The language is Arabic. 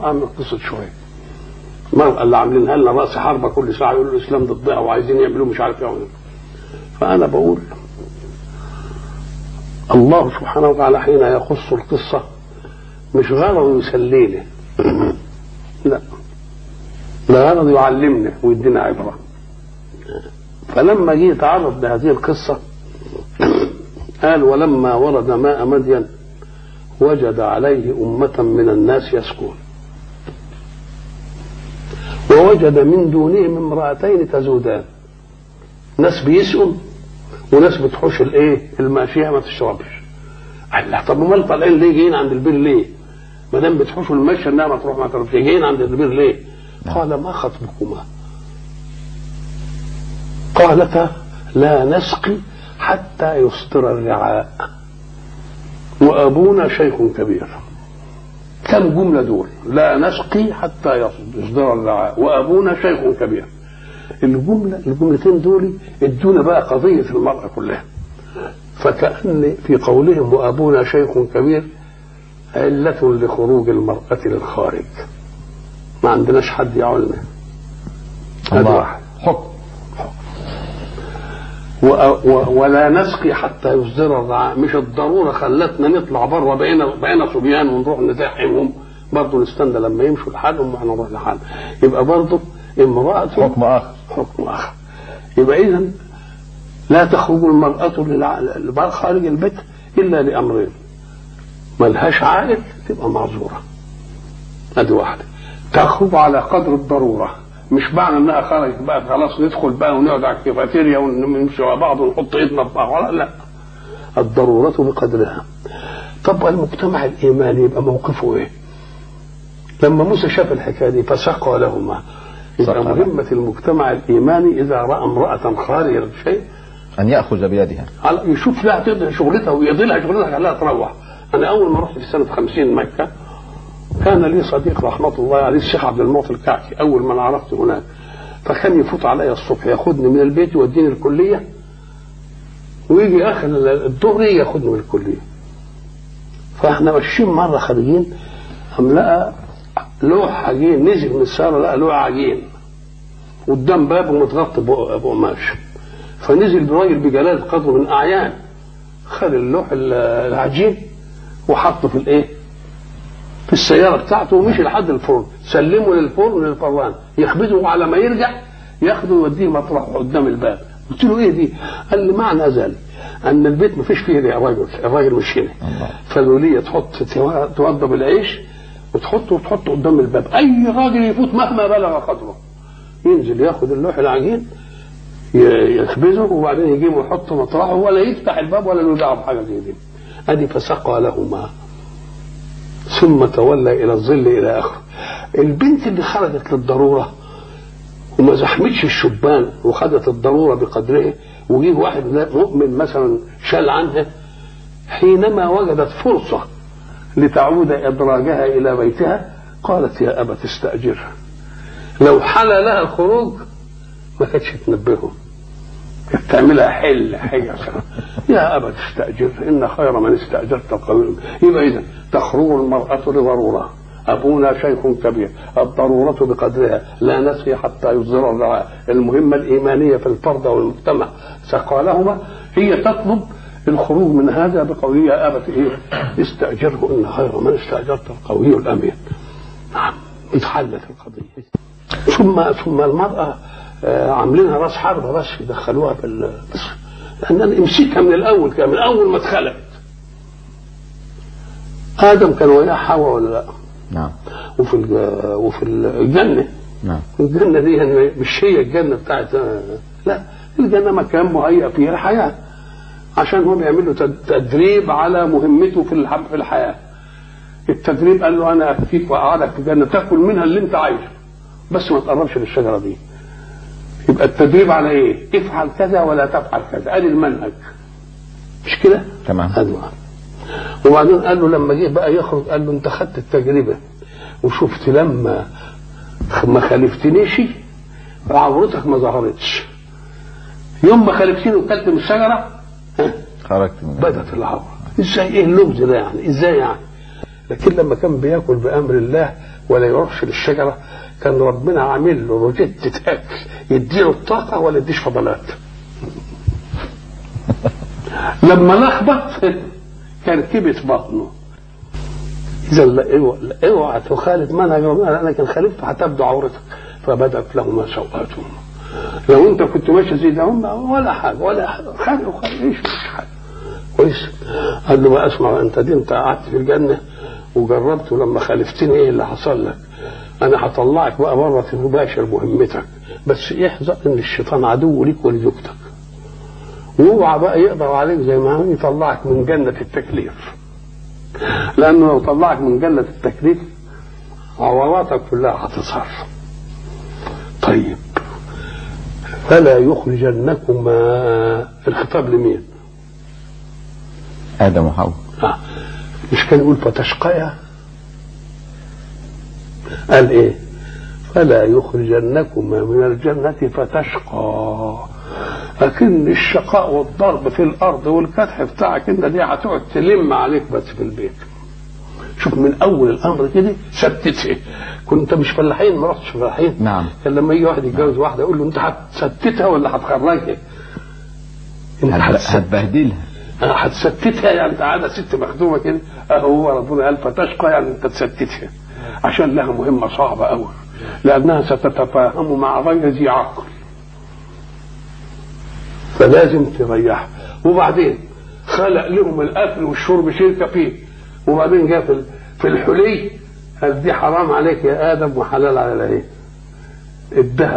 أعمل قصة شوية. المرأة اللي عاملينها لنا رأس حربة كل ساعة يقولوا الإسلام ضدها وعايزين يعملوا مش عارف ايه. فأنا بقول الله سبحانه وتعالى حين يقص القصة مش غرض يسلينا، لا، ده غرض يعلمنا ويدينا عبرة. فلما جه يتعرض لهذه القصة قال: ولما ورد ماء مدين وجد عليه أمة من الناس يسكون، ووجد من دونهم امرأتين تزودان، ناس بيسقوا وناس بتحوش الماشية ما تشربش. قال له: طب امال طالعين ليه؟ جايين عند البير ليه؟ ما دام بتحوشوا الماشية انها ما تروح ما تروحش، جايين عند البير ليه؟ قال: ما خطبكما؟ قالتا: لا نسقي حتى يصدر الرعاء وأبونا شيخ كبير. كم جملة دول؟ لا نسقي حتى يصدر الرعاء وأبونا شيخ كبير. الجملتين دول ادونا بقى قضية المرأة كلها. فكأن في قولهم وأبونا شيخ كبير علة لخروج المرأة للخارج. ما عندناش حد يعولنا. هذا واحد حكم. ولا نسقي حتى يصدر الرعاء، مش الضروره خلتنا نطلع بره بقينا صبيان ونروح نزاحمهم، برضه نستنى لما يمشوا لحالهم واحنا نروح لحالهم. يبقى برضه امراه حكم اخر. يبقى اذا لا تخرج المراه خارج البيت الا لامرين: ملهاش عائل تبقى معذوره، ادي واحده. تخرج على قدر الضروره، مش معنى انها خرجت بقى خلاص ندخل بقى ونقعد على الكافيتيريا ونمشي مع بعض ونحط ايدنا في بعض، لا، الضروره بقدرها. طب المجتمع الايماني يبقى موقفه ايه؟ لما موسى شاف الحكايه دي فسقى لهما. يبقى مهمه المجتمع الايماني اذا راى امراه خارجه الشيء ان ياخذ بيدها، يشوف لها تقدر شغلتها ويقضي لها شغلتها خليها تروح. انا اول ما رحت في سنه 50 مكه كان لي صديق رحمه الله عليه الشيخ عبد المعطي الكعكي، اول ما عرفت هناك، فكان يفوت علي الصبح ياخذني من البيت يوديني الكليه، ويجي اخر الظهر ياخذني من الكليه. فاحنا ماشيين مره خارجين قام لقى لوح عجين نزل من السياره، لقى لوح عجين قدام بابه متغطى بقماش، فنزل براجل بجلاله قدره من اعيان، خد اللوح العجين وحطه في السياره بتاعته ومشي لحد الفرن، سلمه للفرن للفران يخبزه، على ما يرجع ياخده يوديه مطرحه قدام الباب. قلت له: ايه دي؟ قال لي: معنى ذلك ان البيت ما فيش فيه الراجل مش هنا، فالوليه تحط توضب العيش وتحطه قدام الباب، اي راجل يفوت مهما بلغ قدره ينزل ياخد اللوح العجين يخبزه وبعدين يجيبه ويحطه مطرحه ولا يفتح الباب ولا له دعوه بحاجه زي دي. ادي فسقى لهما ثم تولى الى الظل الى اخره. البنت اللي خرجت للضروره وما زحمتش الشبان وخدت الضروره بقدرها، وجيه واحد مؤمن مثلا شال عنها، حينما وجدت فرصه لتعود ادراجها الى بيتها قالت: يا ابت استاجرها. لو حل لها الخروج ما كانتش تنبهه، كانت تعملها حاجه يا ابت استاجر ان خير من استاجرت القوي. يبقى اذا تخرج المراه لضروره، ابونا شيخ كبير، الضروره بقدرها، لا نسقي حتى يصدر الرعاء. المهمه الايمانيه في الفرد والمجتمع سقى لهما، هي تطلب الخروج من هذا بقوله: يا ابت استاجره ان خير من استاجرت القوي الامين. نعم، اتحلت القضيه. ثم المراه عاملينها راس حربة بس يدخلوها بس لأننا امسكها من الأول كده، من أول ما اتخلقت. آدم كان وياه حواء ولا لا؟ نعم. وفي الجنة. نعم. الجنة دي يعني مش هي الجنة بتاعت، لا، الجنة مكان مهيأ فيها الحياة، عشان هو بيعمل له تدريب على مهمته في الحياة. التدريب قال له: أنا أكفيك وأقعدك في الجنة تاكل منها اللي أنت عايزه، بس ما تقربش للشجرة دي. يبقى التدريب على ايه؟ افعل كذا ولا تفعل كذا، ادي المنهج، مش كده؟ تمام. وبعدين قال له لما جه بقى يخرج قال له: انت خدت التجربه وشفت لما ما خالفتنيش عورتك ما ظهرتش، يوم ما خالفتني وكلت من الشجره خرجت بدت العوره. ازاي؟ ايه اللغز ده يعني؟ ازاي يعني؟ لكن لما كان بياكل بامر الله ولا يروحش للشجره، كان ربنا عامل له روجيتة اكل يديله الطاقه ولا يديش فضلات. لما لخبط كان كبت بطنه. اذا اوعى تخالف منهج ربنا، لكن خالفته هتبدو عورتك. فبدت لهما سوءاتهما. لو انت كنت ماشي زي ده هم ولا حاجه ولا حاجه ايش مش حاجه كويس. قال له ما اسمع، انت دي انت قعدت في الجنه وجربت، ولما خالفتني ايه اللي حصل لك؟ انا هطلعك بقى بره تباشر مهمتك، بس احذر ان الشيطان عدو ليك ولزوجتك، واوعى بقى يقدر عليك زي ما هو يطلعك من جنه التكليف، لانه لو طلعك من جنه التكليف عوراتك كلها هتظهر. طيب فلا يخرجنكما، الخطاب لمين؟ آدم وحواء. مش كان يقول فتشقيا؟ قال ايه؟ فلا يخرجنكما من الجنة فتشقى. لكن الشقاء والضرب في الارض والكدح بتاعك انت دي هتقعد تلم عليك بس في البيت. شوف من اول الامر كده ستته. كنت مش فلاحين، ما رحتش فلاحين. نعم. كان لما يجي واحد يتجوز واحده يقول له انت هتستتها ولا هتخرجها؟ هتبهدلها. هتستتها يعني قاعده ست مخدومه كده. هو ربنا قال فتشقى يعني انت تستتها، عشان لها مهمه صعبه قوي، لانها ستتفاهم مع غير ذي عقل، فلازم تريحها. وبعدين خلق لهم الاكل والشرب شركه فيه، وبعدين جاء في الحلي قال دي حرام عليك يا ادم وحلال على ايه؟ الذهب.